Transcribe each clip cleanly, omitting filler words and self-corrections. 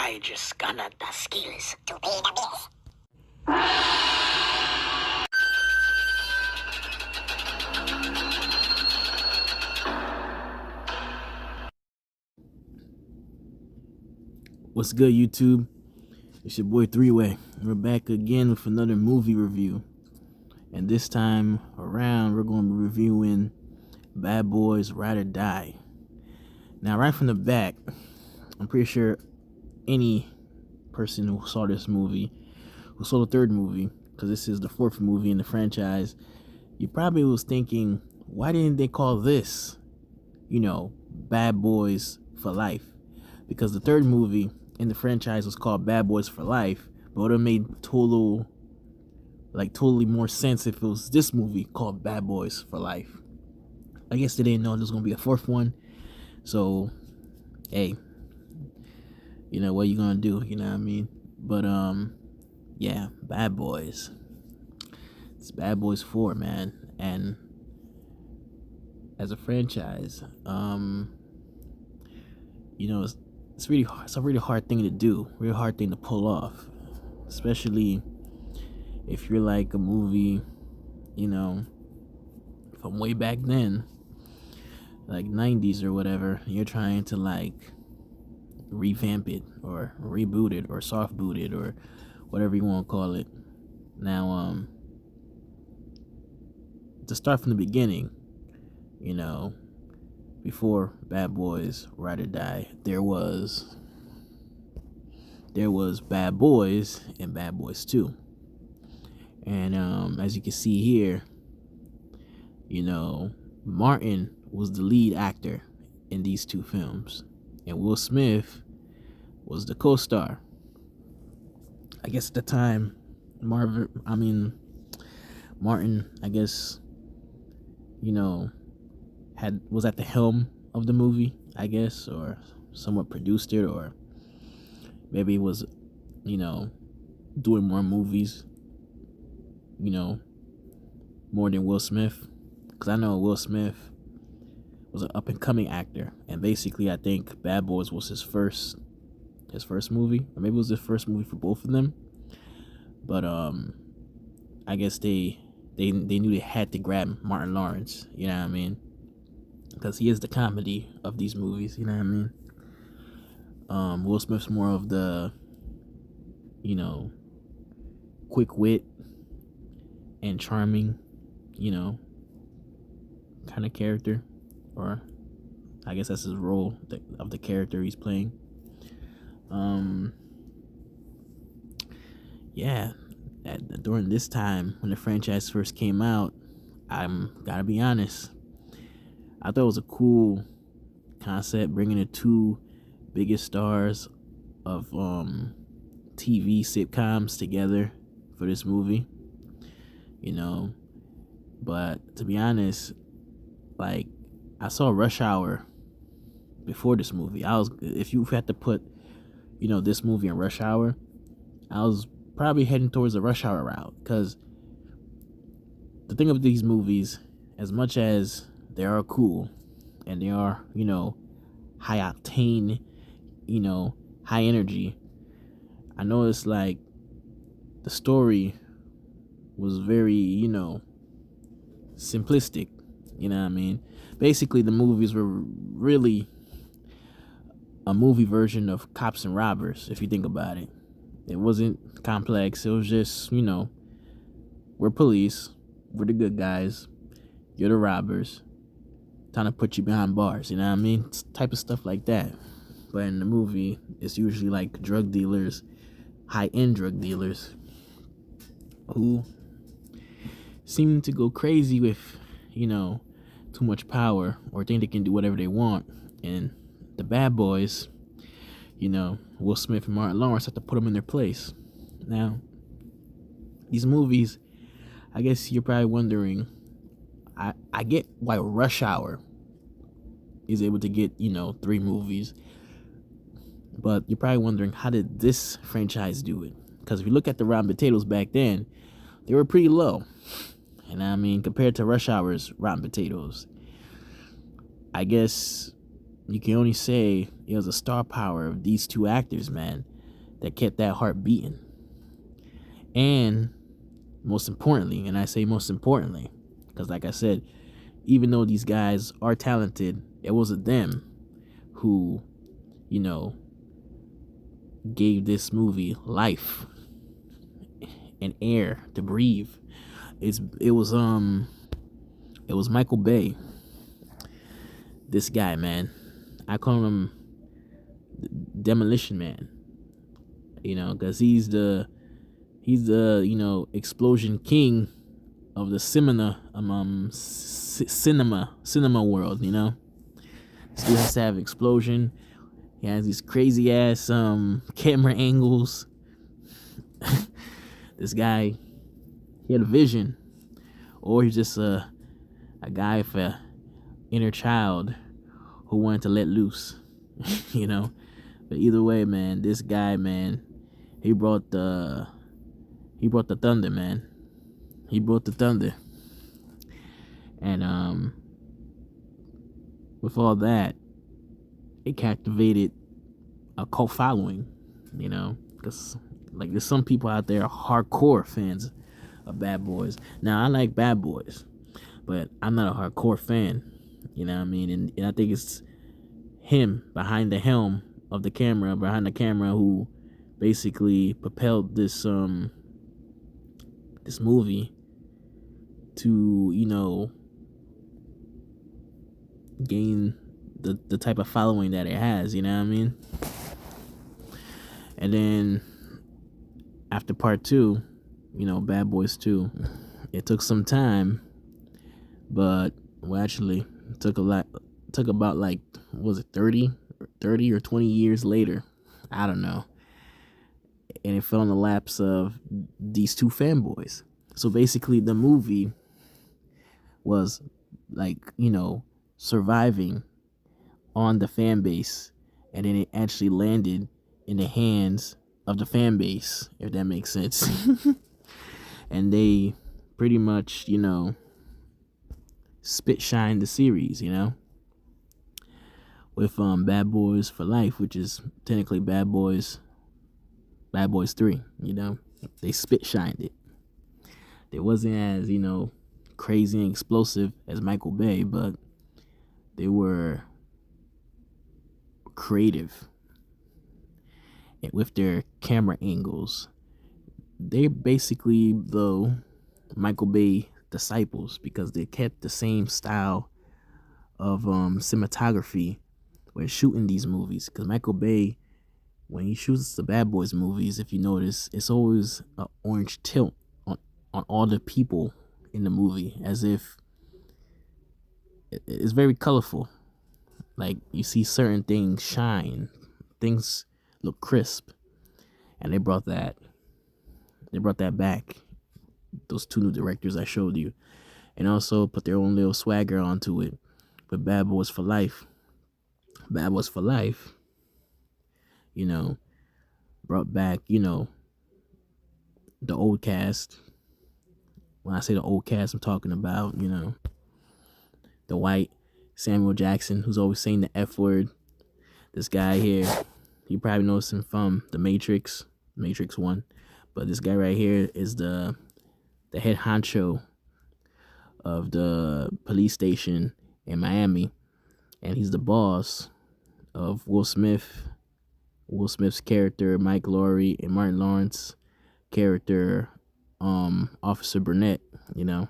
I just gonna the skills to pay the bills. What's good, YouTube? It's your boy Three-Way. We're back again with another movie review. And this time around, we're going to be reviewing Bad Boys Ride or Die. Now, right from the back, I'm pretty sure any person who saw this movie, who saw the third movie, because this is the fourth movie in the franchise, you probably was thinking, why didn't they call this, Bad Boys for Life? Because the third movie in the franchise was called Bad Boys for Life, but it would have made totally more sense if it was this movie called Bad Boys for Life. I guess they didn't know there was gonna be a fourth one, so hey, what you gonna do? You know what I mean? But yeah, Bad Boys. It's Bad Boys 4, man, and as a franchise, it's really hard. It's a really hard thing to do, really hard thing to pull off, especially if you're like a movie, from way back then, like 90s or whatever. You're trying to like revamp it or reboot it or soft boot it or whatever you want to call it. Now, to start from the beginning, before Bad Boys Ride or Die, there was Bad Boys and Bad Boys 2. And as you can see here, Martin was the lead actor in these two films, and Will Smith was the co-star. I guess at the time, Martin, I guess, was at the helm of the movie, I guess, or somewhat produced it, or maybe he was, doing more movies, more than Will Smith, because I know Will Smith was an up-and-coming actor, and basically I think Bad Boys was his first movie, or maybe it was his first movie for both of them. But I guess they knew they had to grab Martin Lawrence, you know what I mean, because he is the comedy of these movies, you know what I mean. Will Smith's more of the, quick wit and charming, kind of character, or I guess that's his role of the character he's playing. Yeah, during this time when the franchise first came out, I'm gotta be honest, I thought it was a cool concept, bringing the two biggest stars of TV sitcoms together for this movie, but to be honest, like, I saw Rush Hour before this movie. If you had to put, this movie in Rush Hour, I was probably heading towards the Rush Hour route, because the thing of these movies, as much as they are cool and they are, high octane, high energy, I know it's like the story was very, simplistic, you know what I mean? Basically, the movies were really a movie version of Cops and Robbers, if you think about it. It wasn't complex. It was just, we're police, we're the good guys, you're the robbers, trying to put you behind bars, you know what I mean? It's type of stuff like that. But in the movie, it's usually like drug dealers, high-end drug dealers, who seem to go crazy with, too much power, or think they can do whatever they want. And the Bad Boys, Will Smith and Martin Lawrence have to put them in their place. Now, these movies, I guess you're probably wondering, I get why Rush Hour is able to get, 3 movies, but you're probably wondering, how did this franchise do it? Because if you look at the Rotten Potatoes back then, they were pretty low. And I mean, compared to Rush Hour's Rotten Potatoes, I guess you can only say it was a star power of these two actors, man. that kept that heart beating. And most importantly, and I say most importantly, because like I said, even though these guys are talented, it wasn't them who, you know, gave this movie life and air to breathe. It was Michael Bay. This guy, man, I call him Demolition Man. You know, because he's the explosion king of the cinema world. You know, this dude has to have explosion. He has these crazy ass camera angles. This guy, he had a vision, or he's just a guy with a inner child who wanted to let loose. You know, but either way, man, this guy, man, he brought the thunder, man. He brought the thunder. And with all that, it captivated a cult following, you know, because like there's some people out there hardcore fans of Bad Boys. Now I like Bad Boys, but I'm not a hardcore fan. You know what I mean? And I think it's him behind the helm of the camera, who basically propelled this movie to, you know, gain the type of following that it has, you know what I mean? And then after part 2, you know, Bad Boys 2, it took some time, but actually it took about like, what was it, 30 or 20 years later, I don't know, and it fell in the laps of these two fanboys. So basically the movie was like, you know, surviving on the fan base, and then it actually landed in the hands of the fan base, if that makes sense. And they pretty much, you know, spit shine the series, you know, with Bad Boys for Life, which is technically Bad Boys 3, you know. They spit shined it. It wasn't as, you know, crazy and explosive as Michael Bay, but they were creative with their camera angles. They're basically the Michael Bay disciples, because they kept the same style of cinematography when shooting these movies. Because Michael Bay, when he shoots the Bad Boys movies, if you notice, it's always an orange tilt on all the people in the movie, as if it's very colorful. Like, you see certain things shine, things look crisp, and they brought that back. Those two new directors I showed you, and also put their own little swagger onto it with Bad Boys for Life. Bad Boys for Life, you know, brought back, you know, the old cast. When I say the old cast, I'm talking about, you know, the white Samuel Jackson, who's always saying the F word. This guy here, you probably noticed him from The Matrix 1. But this guy right here is the head honcho of the police station in Miami. And he's the boss of Will Smith's character, Mike Laurie, and Martin Lawrence's character, Officer Burnett, you know.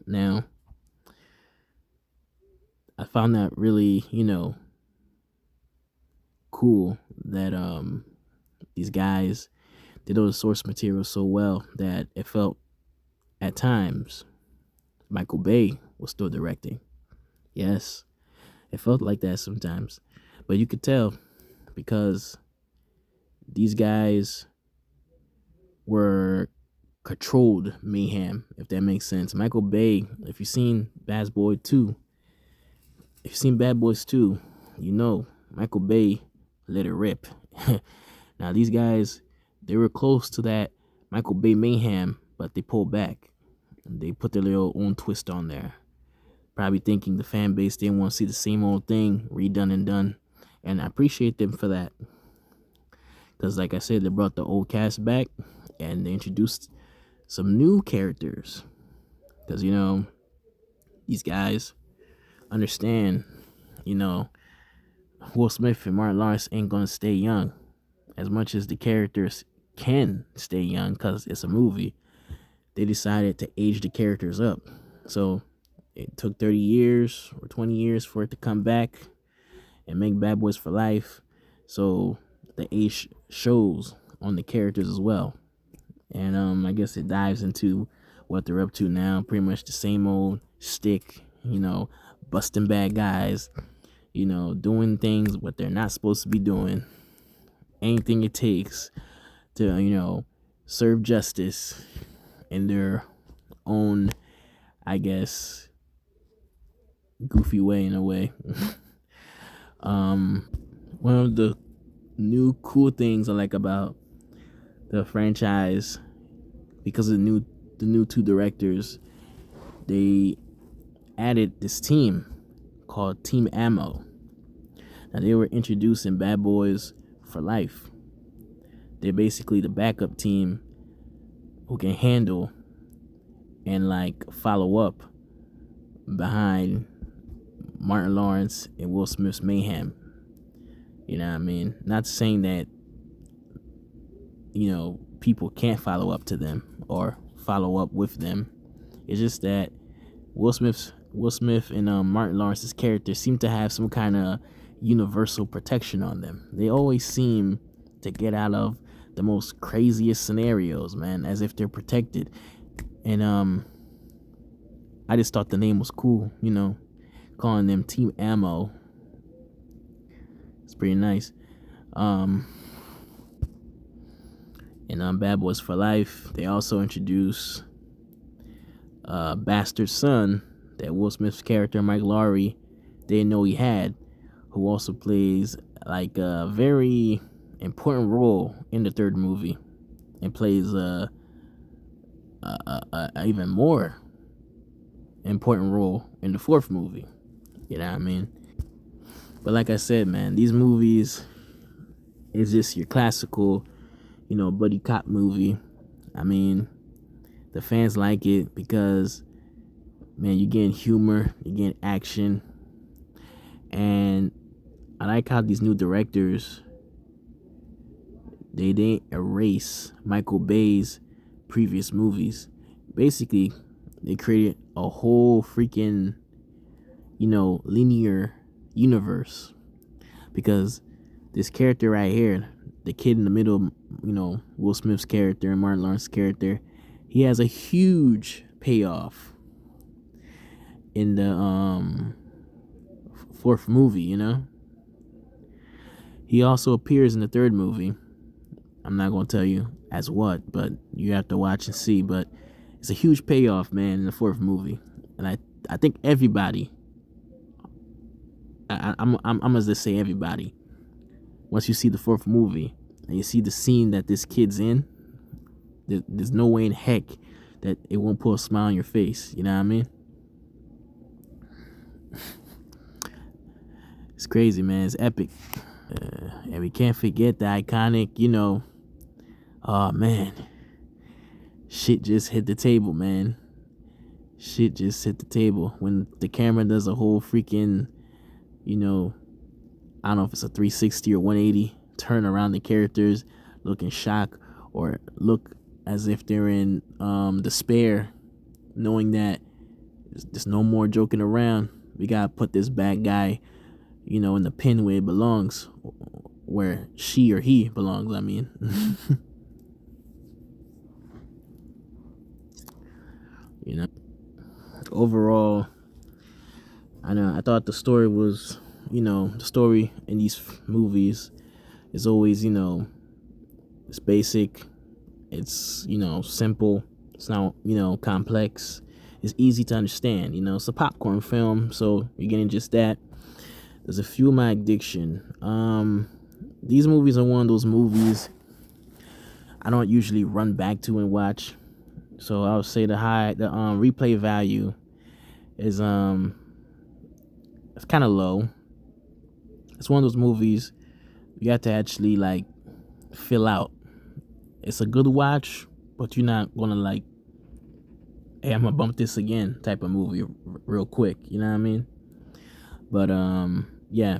Now, I found that really, you know, cool that these guys did all the source material so well that it felt at times Michael Bay was still directing. Yes, it felt like that sometimes, but you could tell because these guys were controlled mayhem, if that makes sense. Michael Bay, if you've seen Bad Boys 2, you know Michael Bay let it rip. Now these guys, they were close to that Michael Bay mayhem, but they pulled back. They put their little own twist on there. Probably thinking the fan base didn't want to see the same old thing redone and done. And I appreciate them for that. because, like I said, they brought the old cast back and they introduced some new characters. Because these guys understand, you know, Will Smith and Martin Lawrence ain't gonna stay young as much as the characters can stay young because it's a movie. They decided to age the characters up. So it took 30 years or 20 years for it to come back and make Bad Boys for Life. So the age shows on the characters as well. And I guess it dives into what they're up to now. Pretty much the same old stick, busting bad guys, doing things what they're not supposed to be doing. Anything it takes to, serve justice in their own, I guess, goofy way in a way. One of the new cool things I like about the franchise, because of the new two directors, they added this team called Team Ammo. Now they were introduced in Bad Boys for Life. They're basically the backup team who can handle and follow up behind Martin Lawrence and Will Smith's mayhem. You know what I mean? Not saying that people can't follow up to them or follow up with them. It's just that Will Smith and Martin Lawrence's characters seem to have some kind of universal protection on them. They always seem to get out of the most craziest scenarios, man, as if they're protected. And I just thought the name was cool, calling them Team Ammo. It's pretty nice. And Bad Boys for Life, they also introduce Bastard Son that Will Smith's character Mike Lowry didn't know he had, who also plays a very important role in the third movie and plays a even more important role in the fourth movie. You know what I mean? But like I said, man, these movies is just your classical, buddy cop movie. I mean, the fans like it because, man, you're getting humor, you're getting action. And I like how these new directors, they didn't erase Michael Bay's previous movies. Basically, they created a whole freaking, linear universe. Because this character right here, the kid in the middle, Will Smith's character and Martin Lawrence's character, he has a huge payoff in the fourth movie, He also appears in the third movie. I'm not going to tell you as what, but you have to watch and see. But it's a huge payoff, man, in the fourth movie. And I think everybody, I'm going to just say everybody, once you see the fourth movie and you see the scene that this kid's in, there's no way in heck that it won't put a smile on your face. You know what I mean? It's crazy, man. It's epic. And we can't forget the iconic, oh, man. Shit just hit the table, man. Shit just hit the table. When the camera does a whole freaking, I don't know if it's a 360 or 180 turn around the characters, look in shock or look as if they're in despair, knowing that there's no more joking around. We gotta put this bad guy, in the pin where it belongs, where she or he belongs, I mean. Overall, I thought the story was, the story in these movies is always, it's basic, it's, simple, it's not, complex, it's easy to understand, it's a popcorn film, so you're getting just that. There's a Fuel My Addiction. These movies are one of those movies I don't usually run back to and watch. So I would say the replay value is it's kind of low. It's one of those movies you have to actually fill out. It's a good watch, but you're not gonna like, hey, I'm gonna bump this again type of movie real quick. You know what I mean? But yeah,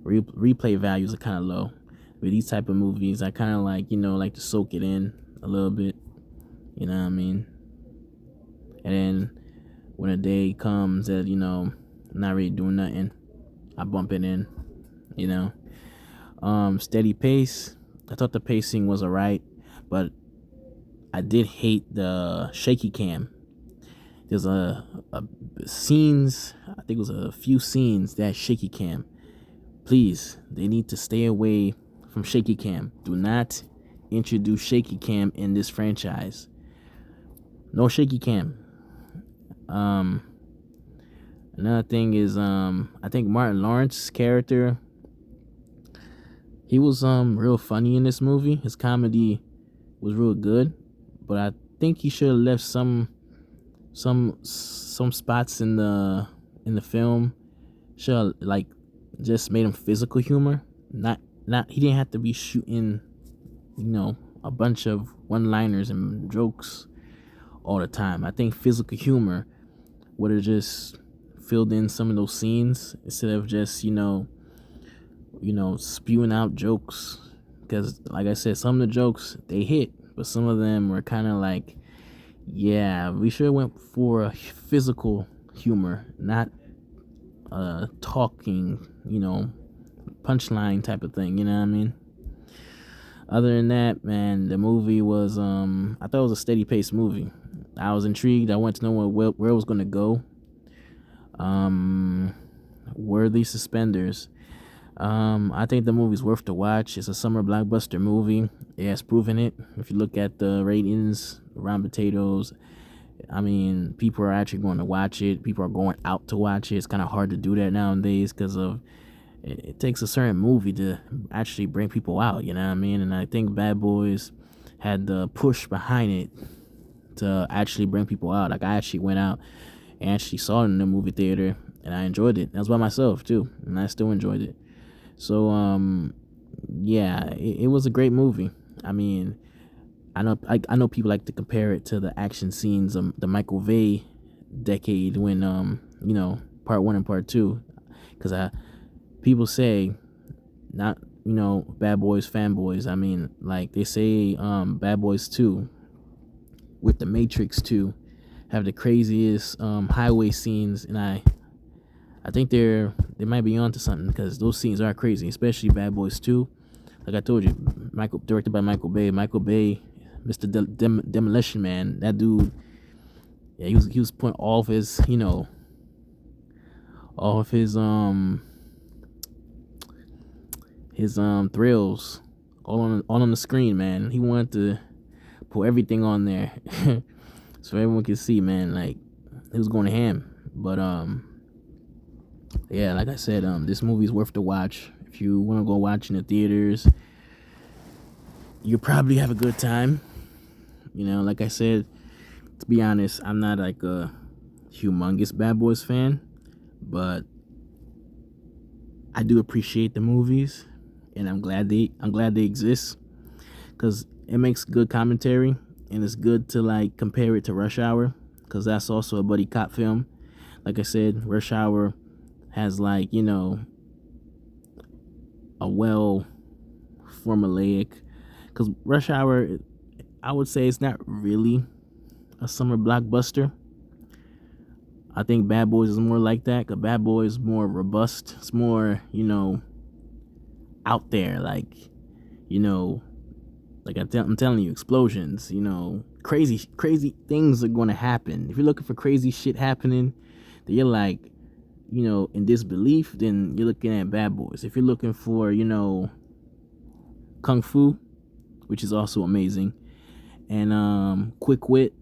replay values are kind of low. With these type of movies, I kind of like, like to soak it in a little bit. You know what I mean? And then when a day comes that, I'm not really doing nothing, I bump it in, you know. Steady pace. I thought the pacing was alright, but I did hate the shaky cam. There's a scenes, I think it was a few scenes that shaky cam. Please, they need to stay away from shaky cam. Do not introduce shaky cam in this franchise. No shaky cam. Another thing is, I think Martin Lawrence's character, he was real funny in this movie. His comedy was real good, but I think he should have left some spots in the film. Should have like just made him physical humor. Not he didn't have to be shooting, a bunch of one-liners and jokes all the time. I think physical humor would have just filled in some of those scenes instead of just spewing out jokes. Because like I said, some of the jokes they hit, but some of them were kind of like, yeah, we should have went for a physical humor, not talking, punchline type of thing. You know what I mean? Other than that, man, the movie was I thought it was a steady paced movie. I was intrigued. I wanted to know where it was going to go. Worthy suspenders. I think the movie's worth the watch. It's a summer blockbuster movie. It has proven it. If you look at the ratings, Rotten Potatoes, I mean, people are actually going to watch it. People are going out to watch it. It's kind of hard to do that nowadays because of it takes a certain movie to actually bring people out. You know what I mean? And I think Bad Boys had the push behind it to actually bring people out. Like, I actually went out and actually saw it in the movie theater, and I enjoyed it. I was by myself too, and I still enjoyed it. So yeah, it was a great movie. I mean, I know people like to compare it to the action scenes of the Michael Bay decade when part 1 and part 2, because people say, not Bad Boys fanboys, I mean, like, they say Bad Boys 2 with the Matrix 2 have the craziest highway scenes, and I think they might be onto something, because those scenes are crazy, especially Bad Boys 2. Like I told you, directed by Michael Bay. Michael Bay, Mr. Demolition Man. That dude, yeah, he was putting all of his thrills all on the screen, man. He wanted to put everything on there so everyone could see, man. Like, he was going ham. But yeah, like I said, this movie's worth the watch. If you want to go watch in the theaters, you'll probably have a good time. Like I said, to be honest, I'm not like a humongous Bad Boys fan, but I do appreciate the movies, and I'm glad they exist, because it makes good commentary, and it's good to like compare it to Rush Hour, because that's also a buddy cop film. Like I said, Rush Hour has like a well formulaic, because Rush Hour, I would say it's not really a summer blockbuster. I think Bad Boys is more like that, because Bad Boys is more robust. It's more out there, like like I'm telling you, explosions, crazy things are going to happen. If you're looking for crazy shit happening, then you're like in disbelief, then you're looking at Bad Boys. If you're looking for kung fu, which is also amazing, and quick wit,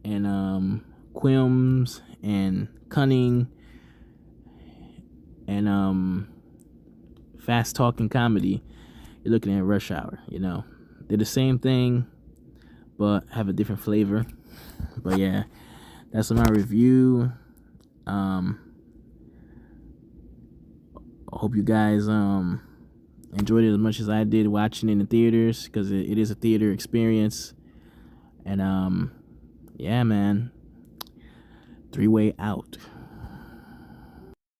and quims, and cunning, and fast talking comedy, you're looking at Rush Hour. They're the same thing, but have a different flavor. But yeah, that's my review. I hope you guys enjoyed it as much as I did watching it in the theaters, because it is a theater experience. And yeah, man, Three Way out.